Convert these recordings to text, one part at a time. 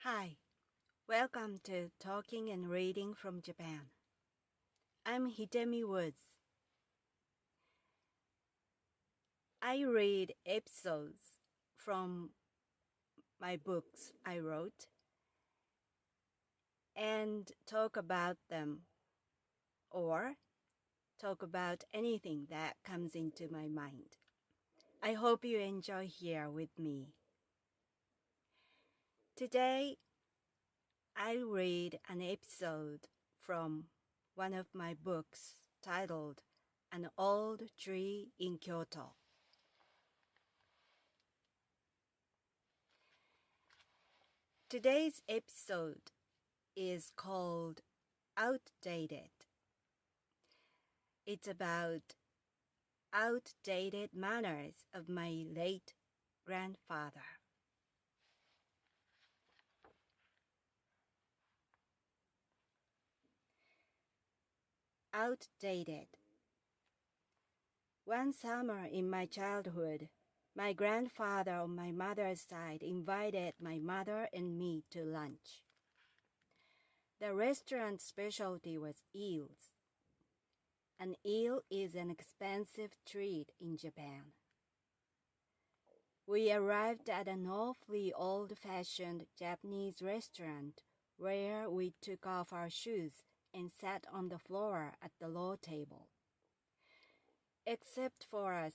Hi, welcome to Talking and Reading from Japan. I'm Hidemi Woods. I read episodes from my books I wrote and talk about them or talk about anything that comes into my mind. I hope you enjoy here with me. Today, I'll read an episode from one of my books titled An Old Tree in Kyoto. Today's episode is called Outdated. It's about outdated manners of my late grandfather. Outdated. One summer in my childhood, my grandfather on my mother's side invited my mother and me to lunch. The restaurant specialty was eels. An eel is an expensive treat in Japan. We arrived at an awfully old-fashioned Japanese restaurant where we took off our shoes and sat on the floor at the low table. Except for us,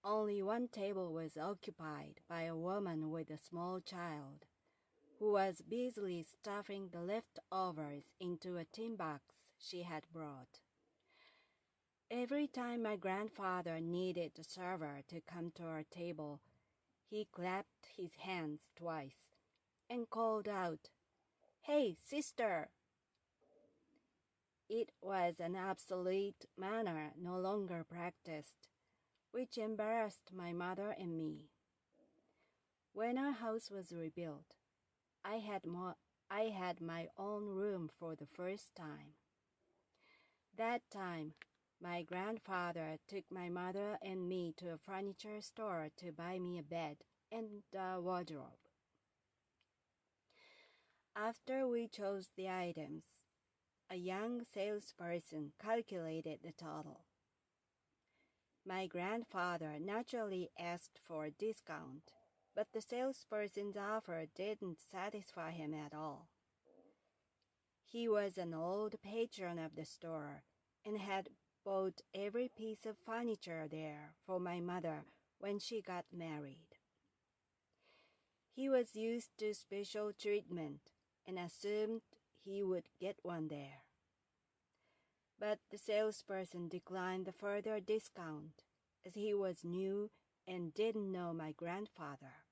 only one table was occupied by a woman with a small child, who was busily stuffing the leftovers into a tin box she had brought. Every time my grandfather needed a server to come to our table, he clapped his hands twice and called out, "Hey, sister!" It was an obsolete manner no longer practiced, which embarrassed my mother and me. When our house was rebuilt, I had my own room for the first time. That time, my grandfather took my mother and me to a furniture store to buy me a bed and a wardrobe. After we chose the items, a young salesperson calculated the total. My grandfather naturally asked for a discount, but the salesperson's offer didn't satisfy him at all. He was an old patron of the store and had bought every piece of furniture there for my mother when she got married. He was used to special treatment and assumed he would get one there. But the salesperson declined the further discount as he was new and didn't know my grandfather.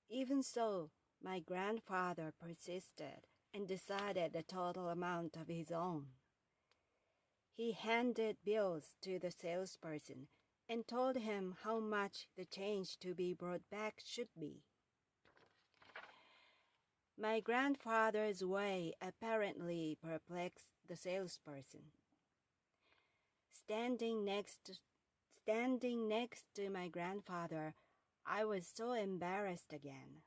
Even so, my grandfather persisted and decided the total amount of his own. He handed bills to the salesperson and told him how much the change to be brought back should be. My grandfather's way apparently perplexed the salesperson. Standing next to my grandfather, I was so embarrassed again.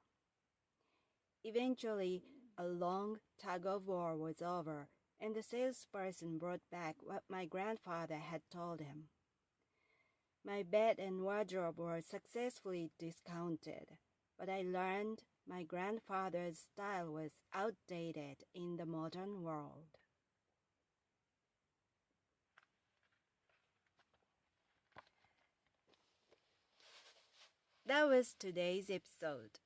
Eventually, a long tug-of-war was over, and the salesperson brought back what my grandfather had told him. My bed and wardrobe were successfully discounted, but I learned my grandfather's style was outdated in the modern world. That was today's episode.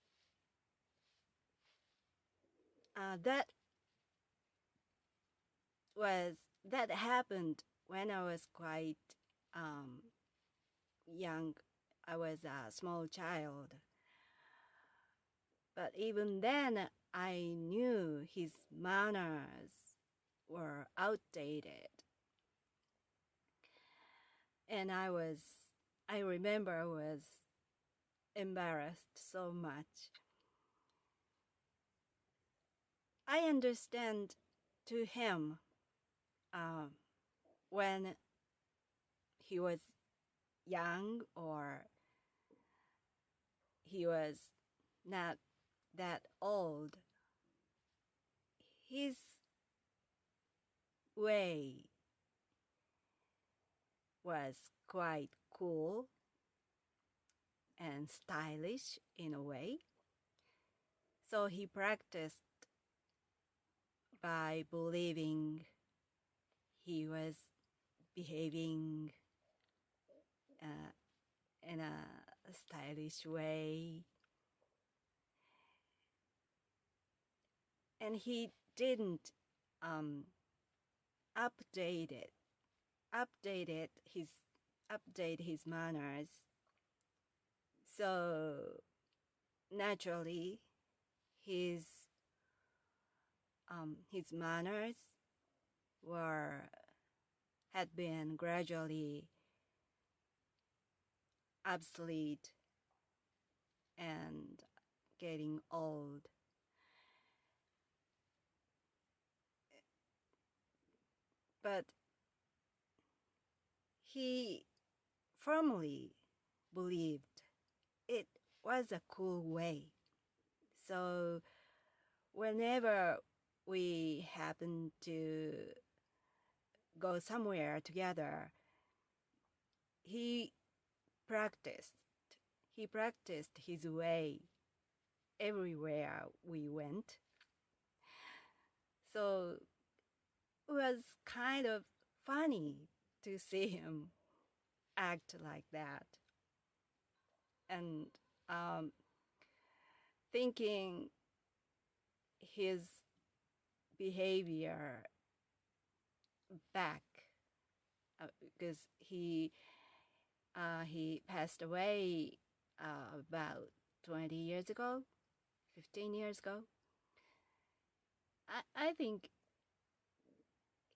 That happened when I was quite young. I was a small child. But even then, I knew his manners were outdated. And I remember I was embarrassed so much. I understand to him when he was young or he was not that old, his way was quite cool and stylish in a way. So he practiced by believing he was behaving in a stylish way. And he didn't update his manners. So naturally, his manners had been gradually obsolete and getting old. But he firmly believed it was a cool way. So whenever we happened to go somewhere together, he practiced his way everywhere we went. So it was kind of funny to see him act like that. And thinking his behavior back, because he passed away about 20 years ago, 15 years ago. I think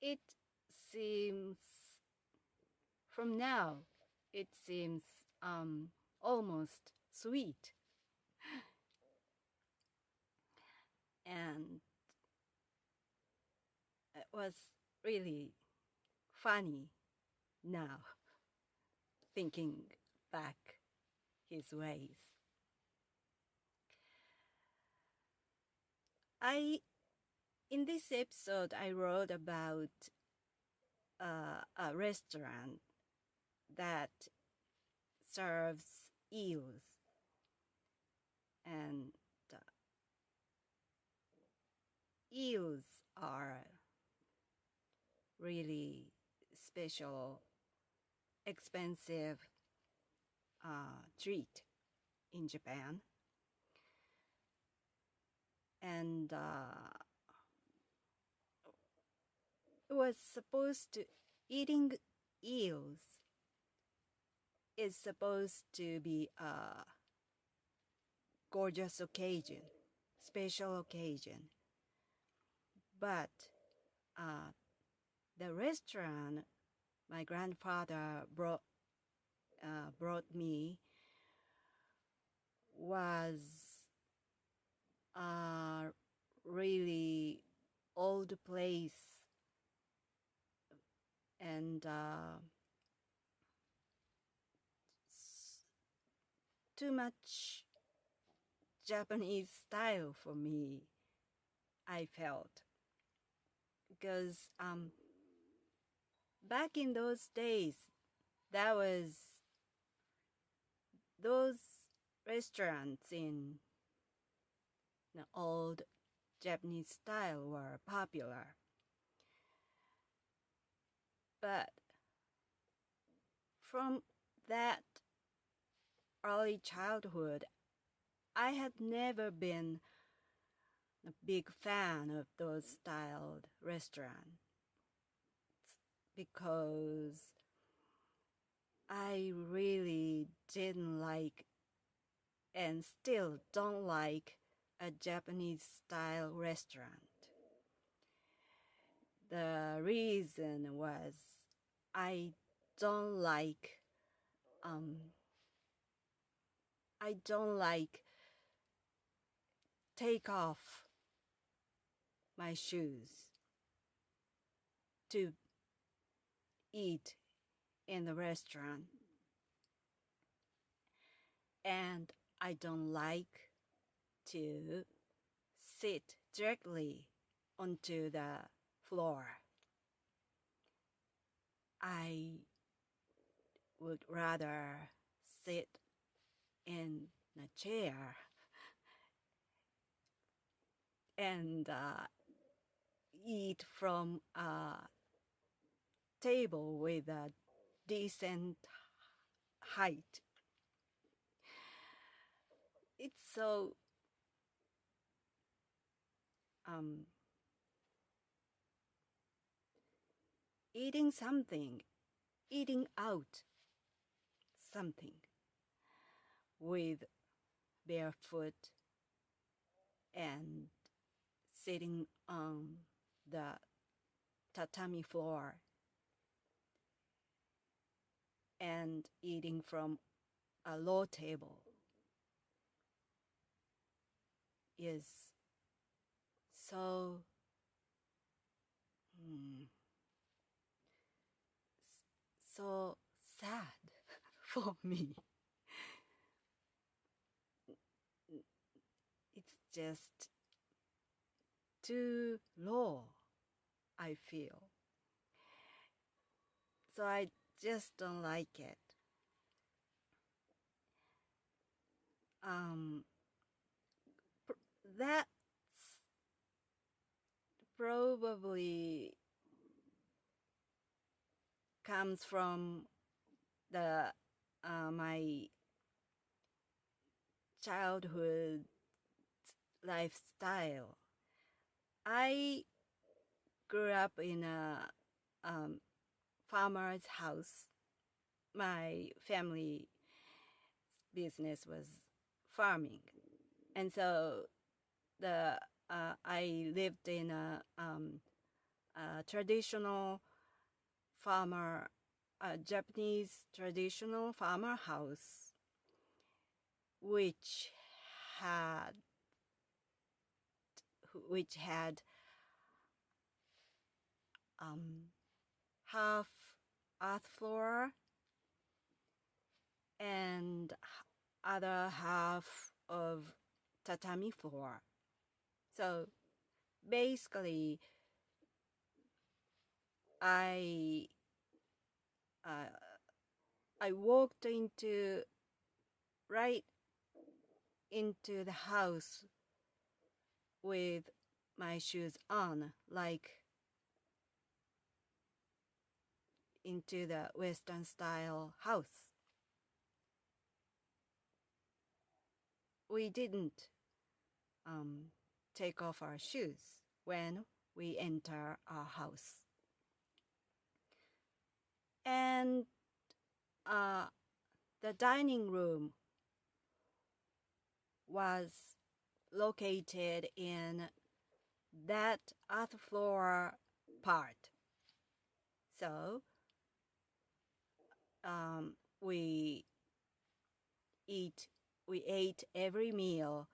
it seems, from now, it seems almost sweet. And it was really funny now, thinking back his ways. In this episode, I wrote about a restaurant that serves eels, and eels are really special, expensive treat in Japan. And eating eels is supposed to be a gorgeous occasion, special occasion. But the restaurant my grandfather brought me was a really old place, and too much Japanese style for me, I felt. Because back in those days, those restaurants in the old Japanese style were popular. But from that early childhood, I had never been a big fan of those styled restaurants, because I really didn't like and still don't like a Japanese style restaurant. The reason was I don't like take off my shoes to eat in the restaurant, and I don't like to sit directly onto the floor. I would rather sit in a chair and eat from a table with a decent height. It's so eating out something with barefoot and sitting on the tatami floor and eating from a low table is so so sad for me. It's just too low, I feel. So I just don't like it. That's probably comes from the my childhood lifestyle. I grew up in a farmer's house. My family business was farming, and so I lived in a traditional Japanese traditional farmer house, which had half earth floor and other half of tatami floor. So basically, I walked right into the house with my shoes on, like into the Western style house. We didn't take off our shoes when we enter our house. And the dining room was located in that earth floor part. So we ate every meal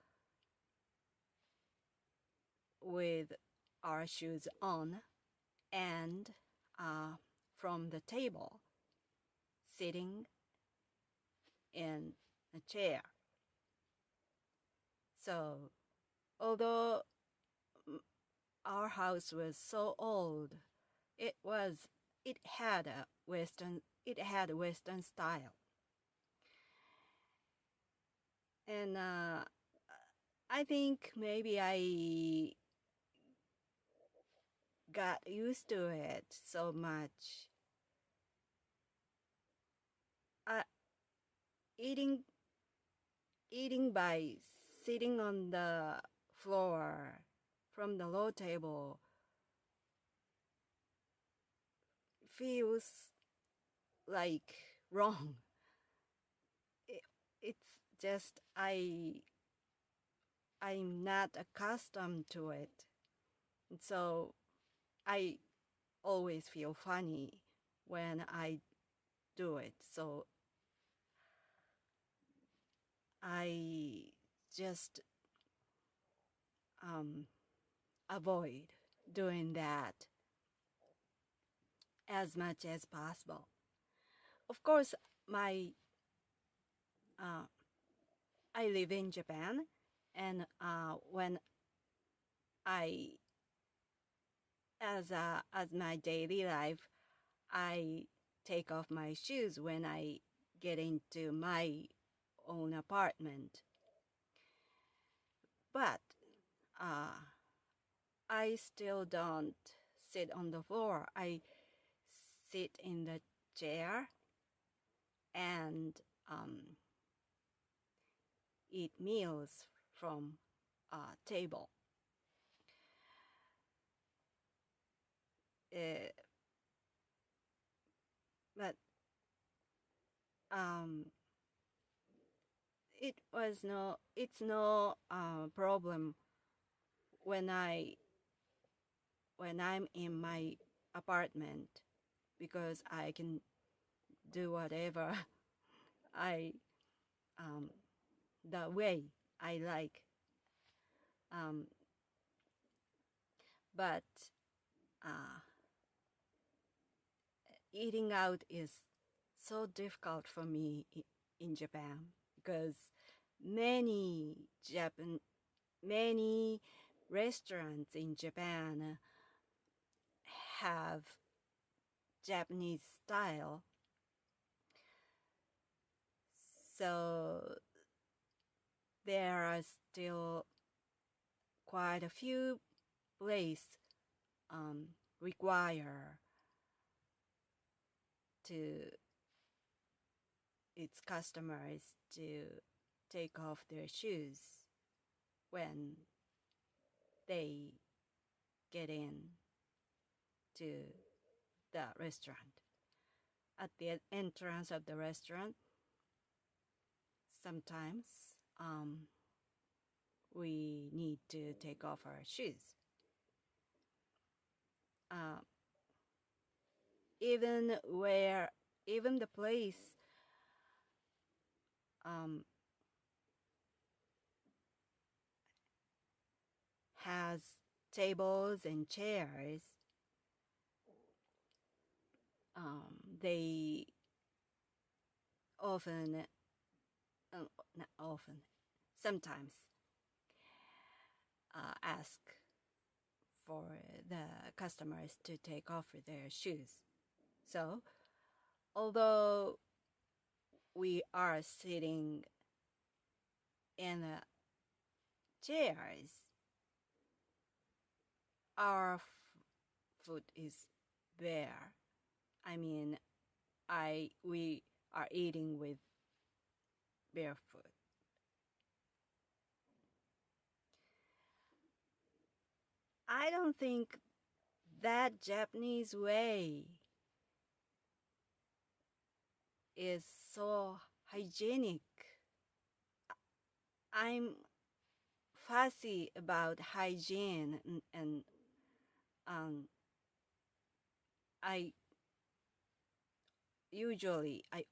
with our shoes on and from the table, sitting in a chair. So although our house was so old, it had Western style. And I think maybe I got used to it so much. Eating by sitting on the floor from the low table feels like wrong. It's just I'm not accustomed to it. And so I always feel funny when I do it. So I just avoid doing that as much as possible. Of course, I live in Japan, And when I, as my daily life, I take off my shoes when I get into my own apartment. But I still don't sit on the floor. I sit in the chair and eat meals from a table. But it's no problem when I'm in my apartment, because I can do whatever I the way I like. But eating out is so difficult for me in Japan, because many restaurants in Japan have Japanese style. So there are still quite a few places require to its customers to take off their shoes when they get in to the restaurant. At the entrance of the restaurant, sometimes we need to take off our shoes. Even the place has tables and chairs, they sometimes ask for the customers to take off their shoes. So, although we are sitting in chairs, our foot is bare. I mean, we are eating with barefoot. I don't think that Japanese way is so hygienic. I'm fussy about hygiene, and I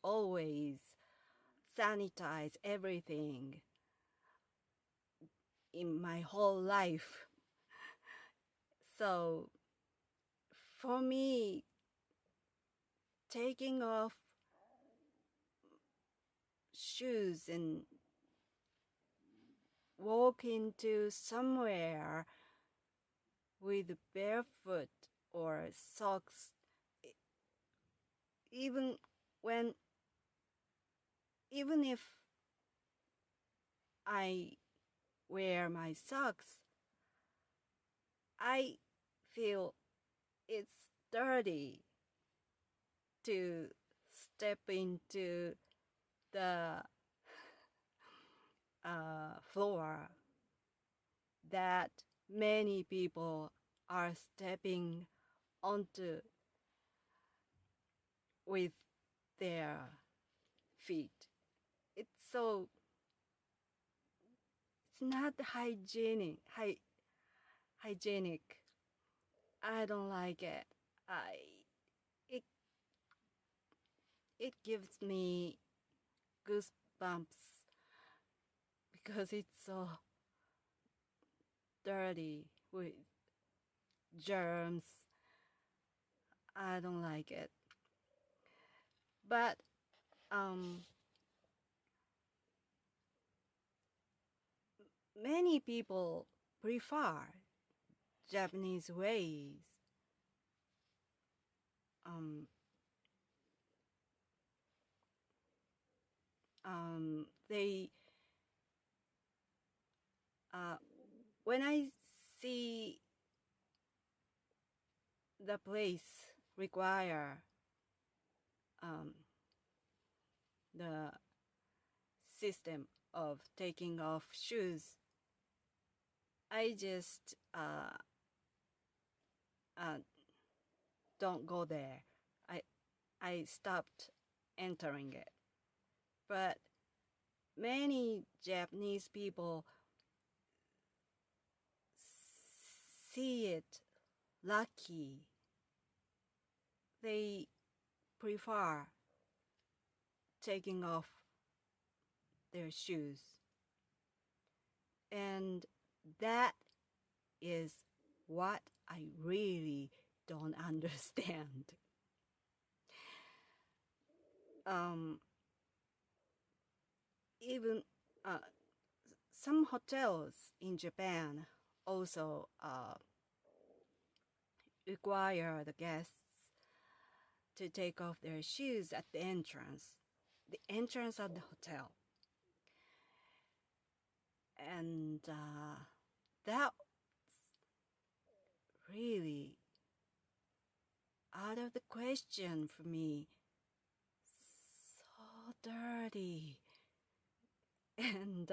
always sanitize everything in my whole life. So for me, taking off shoes and walk into somewhere with barefoot or socks, even if I wear my socks, I feel it's dirty to step into the floor that many people are stepping onto with their feet. It's not hygienic. I don't like it. It gives me goosebumps because it's so dirty with germs. I don't like it. But many people prefer Japanese ways. They when I see the place require the system of taking off shoes, I just don't go there. I stopped entering it. But many Japanese people see it lucky. They prefer taking off their shoes. And that is what I really don't understand. Even some hotels in Japan also require the guests to take off their shoes at the entrance of the hotel. And that's really out of the question for me. So dirty. And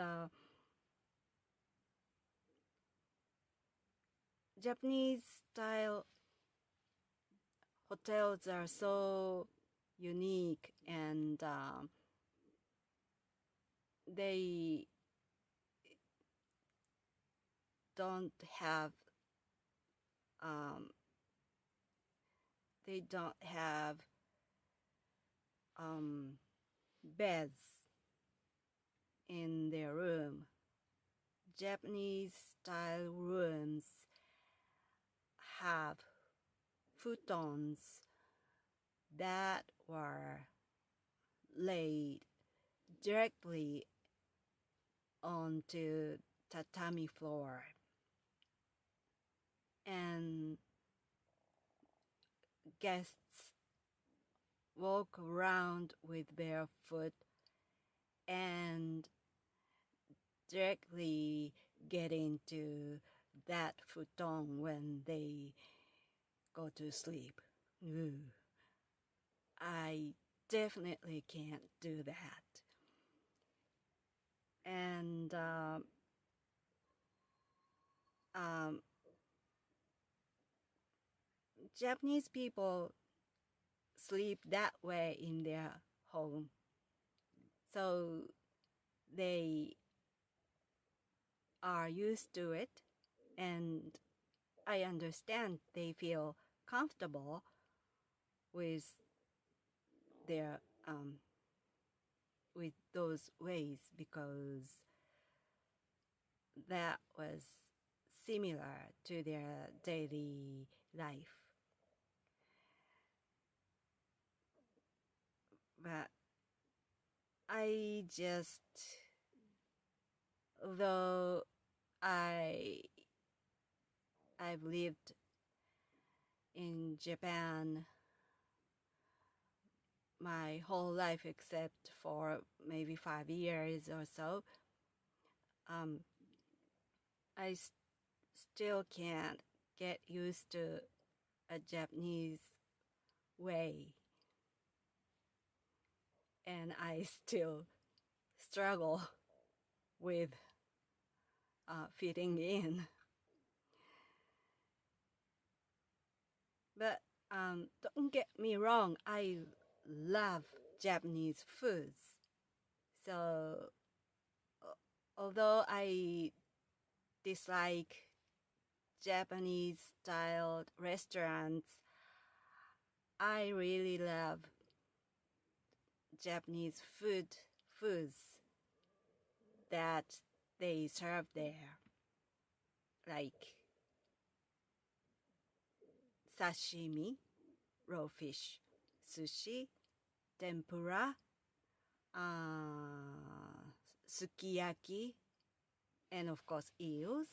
Japanese style hotels are so unique, and they don't have beds in their room. Japanese style rooms have futons that were laid directly onto tatami floor, and guests walk around with barefoot and directly get into that futon when they go to sleep. Ooh. I definitely can't do that. And Japanese people sleep that way in their home, so they are used to it, and I understand they feel comfortable with their with those ways, because that was similar to their daily life. But I just, although I've lived in Japan my whole life except for maybe 5 years or so, I still can't get used to a Japanese way, and I still struggle with fitting in. But don't get me wrong, I love Japanese foods. So although I dislike Japanese styled restaurants, I really love Japanese foods that they serve there, like sashimi, raw fish, sushi, tempura, sukiyaki, and of course eels.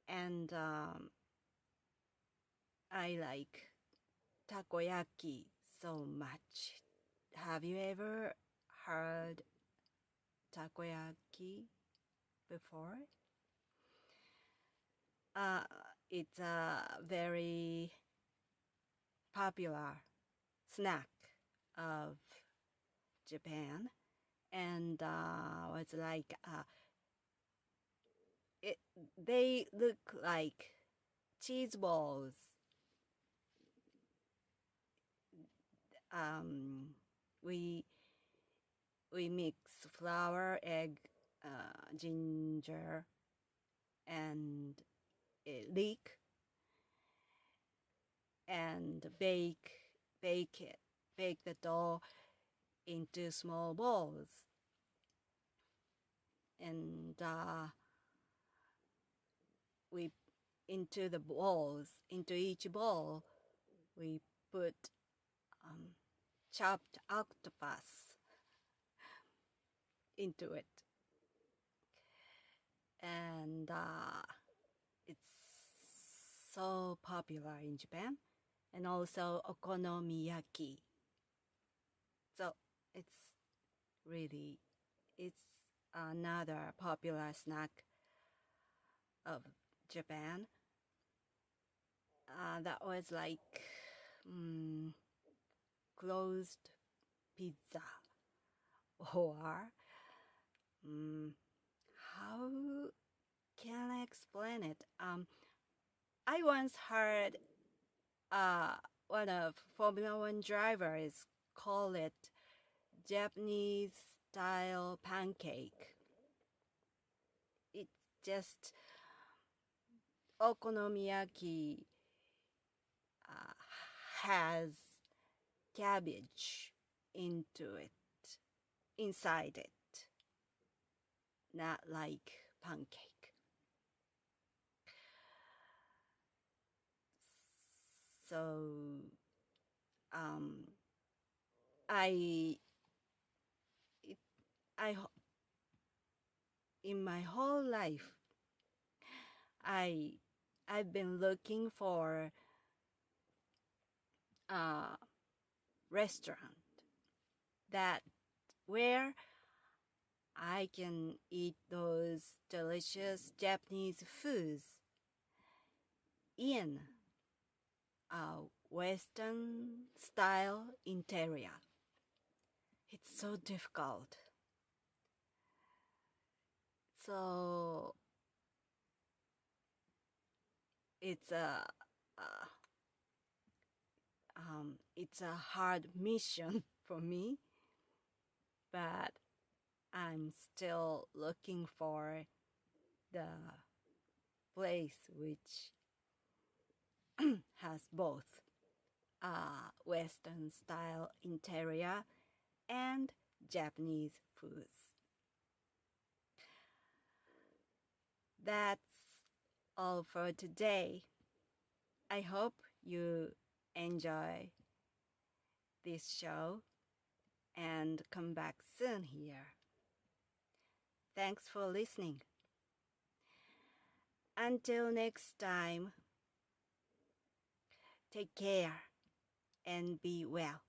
And I like takoyaki so much. Have you ever heard takoyaki before? It's a very popular snack of Japan, and was like they look like cheese balls. We mix flour, egg, ginger, and leek, and bake the dough into small balls, and we into each ball we put chopped octopus into it, and it's so popular in Japan, and also okonomiyaki. So it's another popular snack of Japan. That was like closed pizza, or how can I explain it? I once heard one of Formula One drivers call it Japanese style pancake. It's just okonomiyaki has cabbage inside it, not like pancake. So in my whole life, I've been looking for a restaurant where I can eat those delicious Japanese foods in a Western style interior. It's so difficult. So it's a hard mission for me, but I'm still looking for the place which has both Western style interior and Japanese foods. That's all for today. I hope you enjoy this show and come back soon here. Thanks for listening. Until next time, take care and be well.